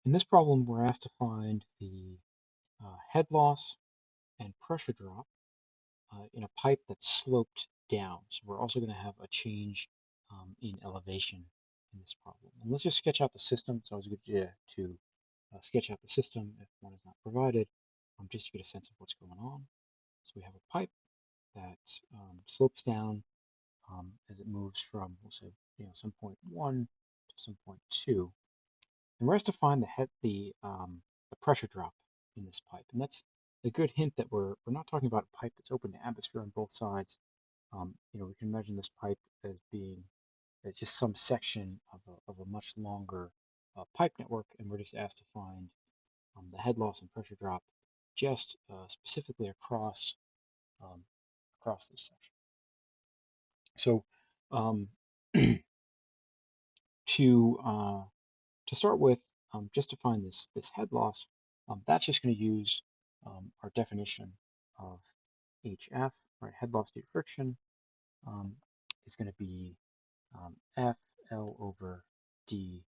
In this problem, we're asked to find the head loss and pressure drop in a pipe that's sloped down. So we're also going to have a change in elevation in this problem. And let's just sketch out the system. It's always a good idea to sketch out the system if one is not provided, just to get a sense of what's going on. So we have a pipe that slopes down as it moves from, we'll say, some point 1 to some point 2. And we're asked to find the pressure drop in this pipe. And that's a good hint that we're not talking about a pipe that's open to atmosphere on both sides. We can imagine this pipe as being just some section of a much longer pipe network, and we're just asked to find the head loss and pressure drop just specifically um, across this section. So um, to start with, just to find this head loss, that's just going to use our definition of HF, right? Head loss due to friction is going to be F L over D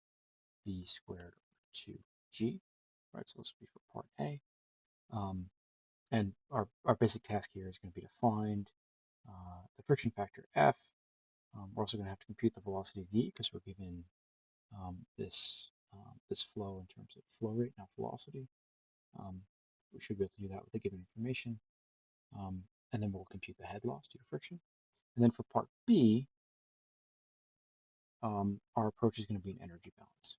V squared over 2G, right? So this will be for part A. And our basic task here is going to be to find the friction factor F. We're also going to have to compute the velocity V because we're given this flow in terms of flow rate, not velocity. We should be able to do that with the given information. And then we'll compute the head loss due to friction. And then for part B, our approach is going to be an energy balance.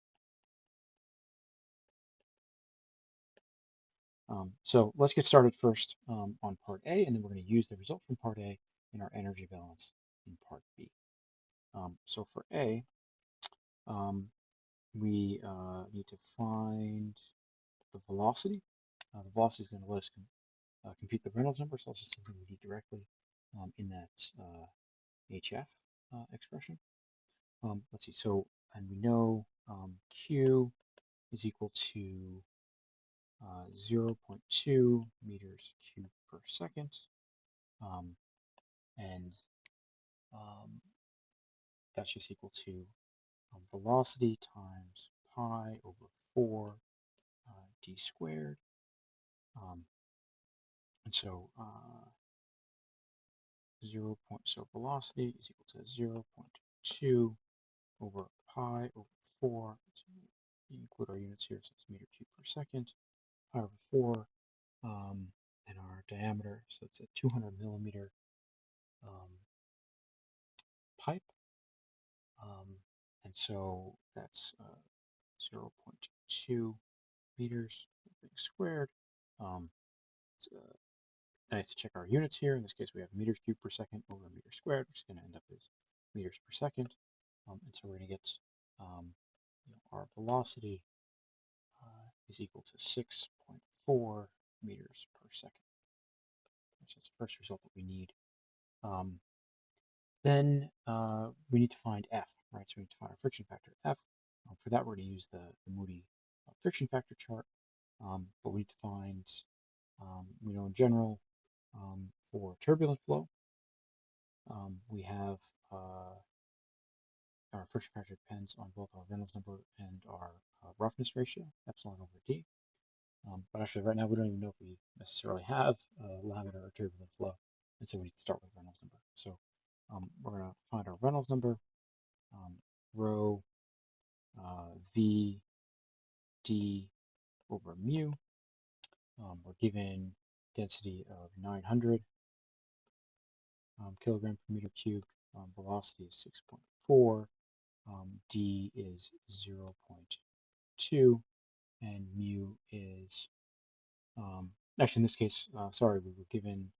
So let's get started first on part A, and then we're going to use the result from part A in our energy balance in part B. So for A, we need to find the velocity. The velocity is going to let us compute the Reynolds number, so this is something we do directly in that HF expression. Let's see, so, and we know Q is equal to 0.2 meters cubed per second. And that's just equal to velocity times pi over 4 d squared. And so so velocity is equal to 0.2 over pi over 4. Let's include our units here, so it's meter cubed per second. Pi over 4, and our diameter, so it's a 200 millimeter pipe. And so that's 0.2 meters squared. It's nice to check our units here. In this case, we have meters cubed per second over a meter squared, which is going to end up as meters per second. And so we're going to get our velocity is equal to 6.4 meters per second. That's the first result that we need. Then we need to find F, right? So we need to find our friction factor F. For that, we're going to use the Moody friction factor chart. But we need to find, we know in general, for turbulent flow, we have our friction factor depends on both our Reynolds number and our roughness ratio, epsilon over D. But actually, right now, we don't even know if we necessarily have laminar or turbulent flow. And so we need to start with Reynolds number. So we're going to find our Reynolds number, rho V D over mu. We're given density of 900 kilogram per meter cubed. Velocity is 6.4. D is 0.2, and mu is, actually in this case, sorry, we were given,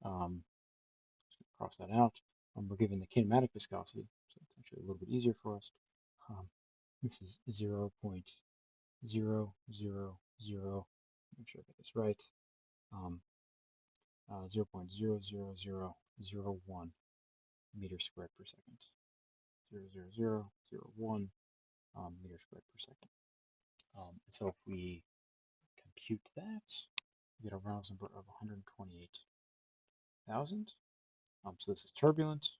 cross that out, we're given the kinematic viscosity, so it's actually a little bit easier for us. This is 0.000, make sure I get this right, 0.00001 meters squared per second. 0.00001 meters squared per second. So if we compute that, we get a Reynolds number of 128,000. So this is turbulent,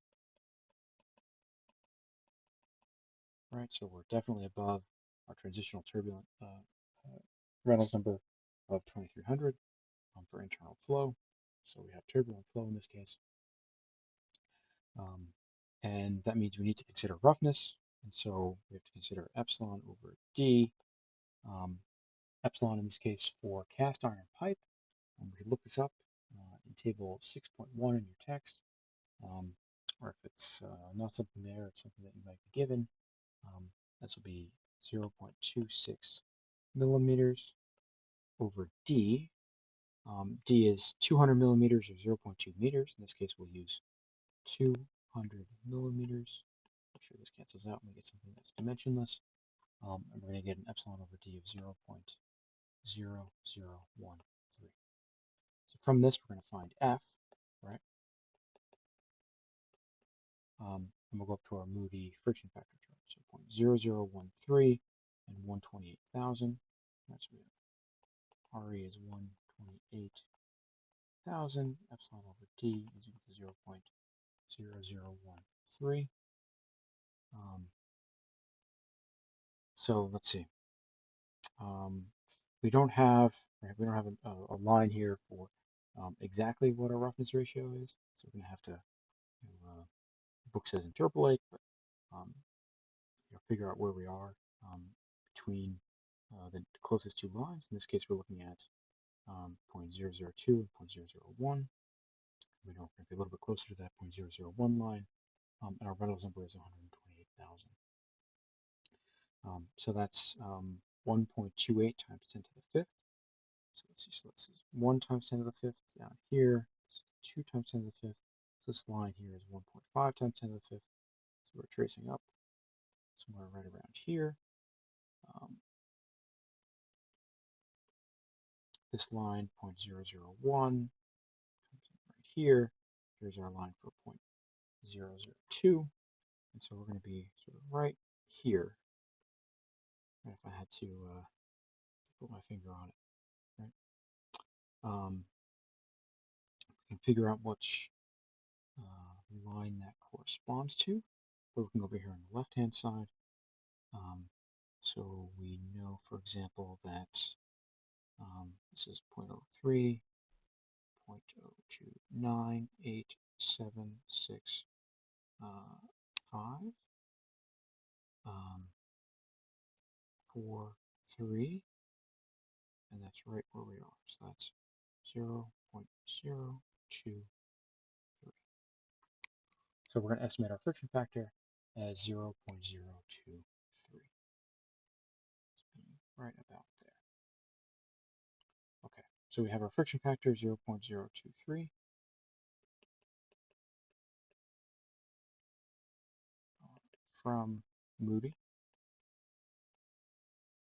right? So we're definitely above our transitional turbulent Reynolds number of 2300 for internal flow. So we have turbulent flow in this case. And that means we need to consider roughness. And so we have to consider epsilon over D. Epsilon in this case for cast iron pipe. We can look this up in table 6.1 in your text. Or if it's not something there, it's something that you might be given. This will be 0.26 millimeters over D. D is 200 millimeters or 0.2 meters. In this case, we'll use 200 millimeters. Make sure this cancels out and we get something that's dimensionless. And we're going to get an epsilon over D of 0.0013. So from this, we're going to find F, right? And we'll go up to our Moody friction factor chart. So 0.0013 and 128,000. That's what RE is 128,000. Epsilon over D is equal to 0.0013. So let's see. We don't have a line here for exactly what our roughness ratio is. So we're going to have to, the book says interpolate, but figure out where we are between the closest two lines. In this case, we're looking at 0.002 and 0.001. We know we're going to be a little bit closer to that 0.001 line, and our Reynolds number is 128,000. So that's 1.28 times 10 to the fifth. So let's see, so that's 1 times 10 to the fifth down here, 2 times 10 to the fifth. So this line here is 1.5 times 10 to the fifth. So we're tracing up somewhere right around here. This line, 0.001, right here. Here's our line for 0.002. And so we're going to be sort of right here. And if I had to put my finger on it, right? We can figure out which line that corresponds to. We're looking over here on the left-hand side. So we know, for example, that this is 0.03, 0.0298765, 4.3, and that's right where we are. So that's 0.023. So we're going to estimate our friction factor as 0.023. Right about there. Okay, so we have our friction factor 0.023. From Moody.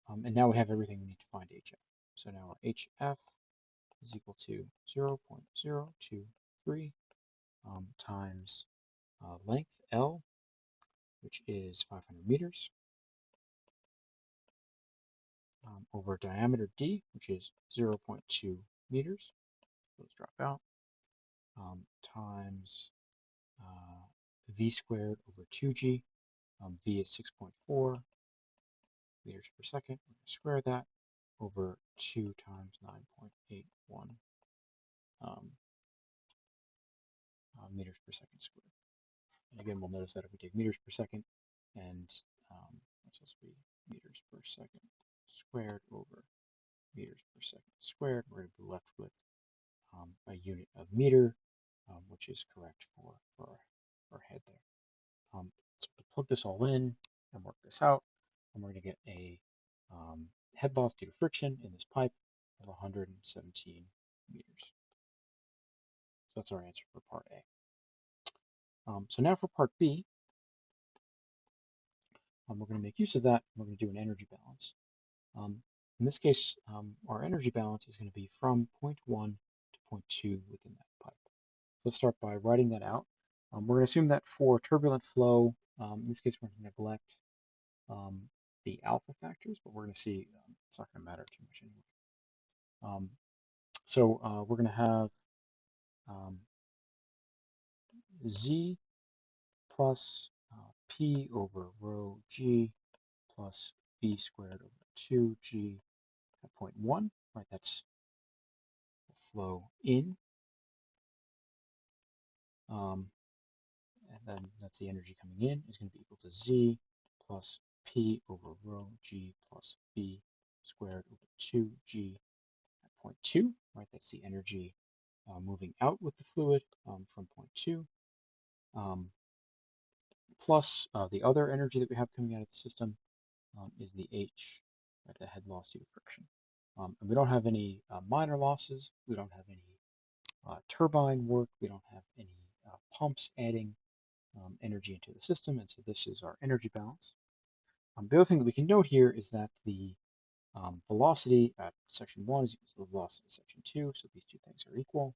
And now we have everything we need to find HF. So now our HF is equal to 0.023 times length L, which is 500 meters, over diameter D, which is 0.2 meters. Those drop out, times V squared over 2G. V is 6.4 meters per second. We're going to square that over 2 times 9.81 meters per second squared. And again, we'll notice that if we take meters per second and that's supposed to be meters per second squared over meters per second squared, we're going to be left with a unit of meter, which is correct for our head there. So to plug this all in and work this out, and we're going to get a head loss due to friction in this pipe of 117 meters. So that's our answer for part A. So now for part B, we're going to make use of that. We're going to do an energy balance. In this case, our energy balance is going to be from point 1 to point 2 within that pipe. Let's start by writing that out. We're going to assume that for turbulent flow, in this case, we're going to neglect the alpha factors, but we're going to see it's not going to matter too much anyway. So we're going to have Z plus P over rho G plus v squared over 2g at point 1, right? That's the flow in. And then that's the energy coming in is going to be equal to z plus p over rho g plus v squared over 2g at point 2, right? That's the energy moving out with the fluid from point 2, plus the other energy that we have coming out of the system is the h, right? The head loss due to friction. And we don't have any minor losses. We don't have any turbine work. We don't have any pumps adding energy into the system, and so this is our energy balance. The other thing that we can note here is that the velocity at section 1 is equal to the velocity at section 2, so these two things are equal.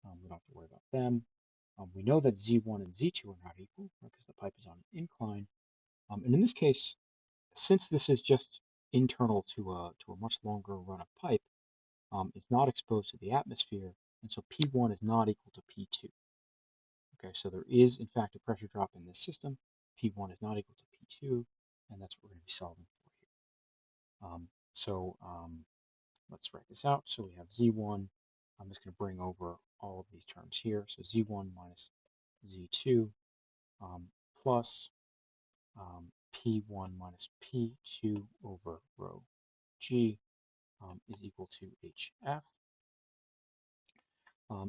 We don't have to worry about them. We know that Z1 and Z2 are not equal because the pipe is on an incline. And in this case, since this is just internal to a much longer run of pipe, it's not exposed to the atmosphere, and so P1 is not equal to P2. Okay, so there is in fact a pressure drop in this system. P1 is not equal to P2, and that's what we're going to be solving for here. Let's write this out. So we have Z1. I'm just going to bring over all of these terms here. So Z1 minus Z2 plus P1 minus P2 over rho G is equal to HF.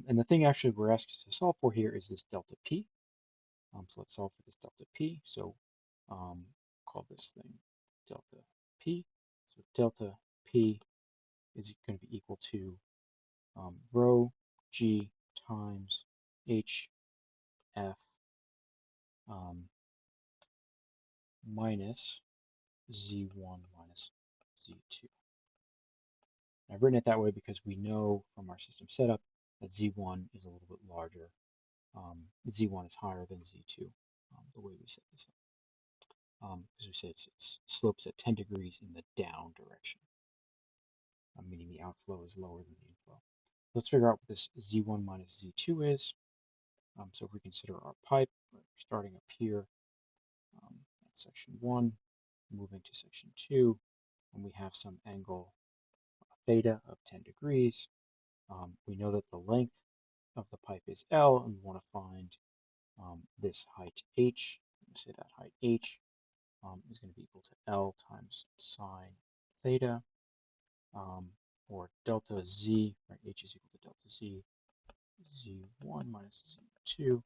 And the thing actually we're asked to solve for here is this delta P. So let's solve for this delta P. So call this thing delta P. So delta P is going to be equal to rho G times HF minus Z1 minus Z2. I've written it that way because we know from our system setup that Z1 is a little bit larger. Z1 is higher than Z2, the way we set this up. As we said, it slopes at 10 degrees in the down direction, meaning the outflow is lower than the inflow. Let's figure out what this Z1 minus Z2 is. So if we consider our pipe, we're starting up here at section 1, moving to section 2, and we have some angle theta of 10 degrees. We know that the length of the pipe is L, and we want to find this height H. Say that height H is going to be equal to L times sine theta, or delta Z, right? H is equal to delta Z. Z1 minus Z2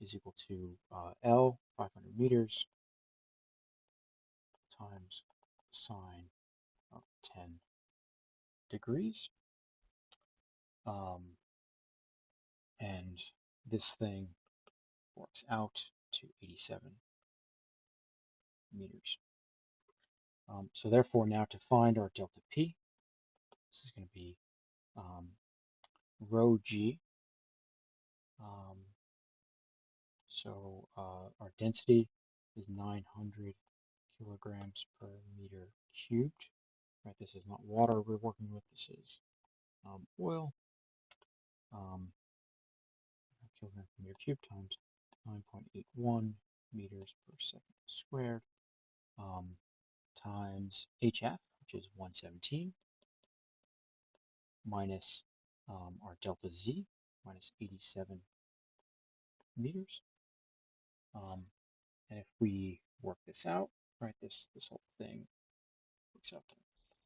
is equal to L, 500 meters, times sine of 10 degrees. And this thing works out to 87 meters. So therefore, now to find our delta P, this is going to be rho G. So our density is 900 kilograms per meter cubed. Right, this is not water we're working with. This is oil. Kilogram per meter cubed times 9.81 meters per second squared times HF, which is 117, minus our delta Z, minus 87 meters. And if we work this out, right, this whole thing works out to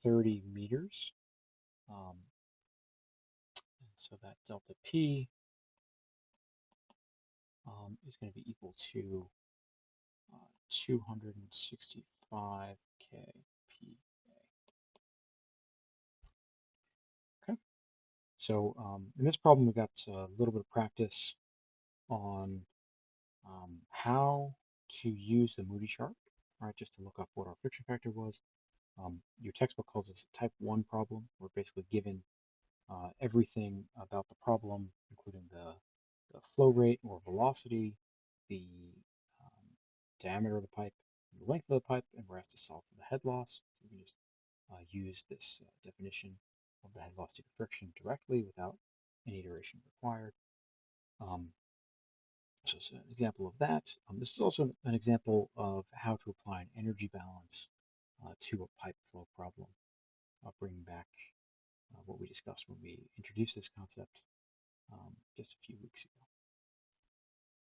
30 meters. And so that delta P is going to be equal to 265 kPa. Okay. So in this problem, we got a little bit of practice on how to use the Moody chart, right? Just to look up what our friction factor was. Your textbook calls this a type 1 problem. We're basically given everything about the problem, including the flow rate or velocity, the diameter of the pipe, the length of the pipe, and we're asked to solve for the head loss. So we can just use this definition of the head loss due to friction directly without any iteration required. So it's an example of that. This is also an example of how to apply an energy balance to a pipe flow problem, bringing back what we discussed when we introduced this concept just a few weeks ago.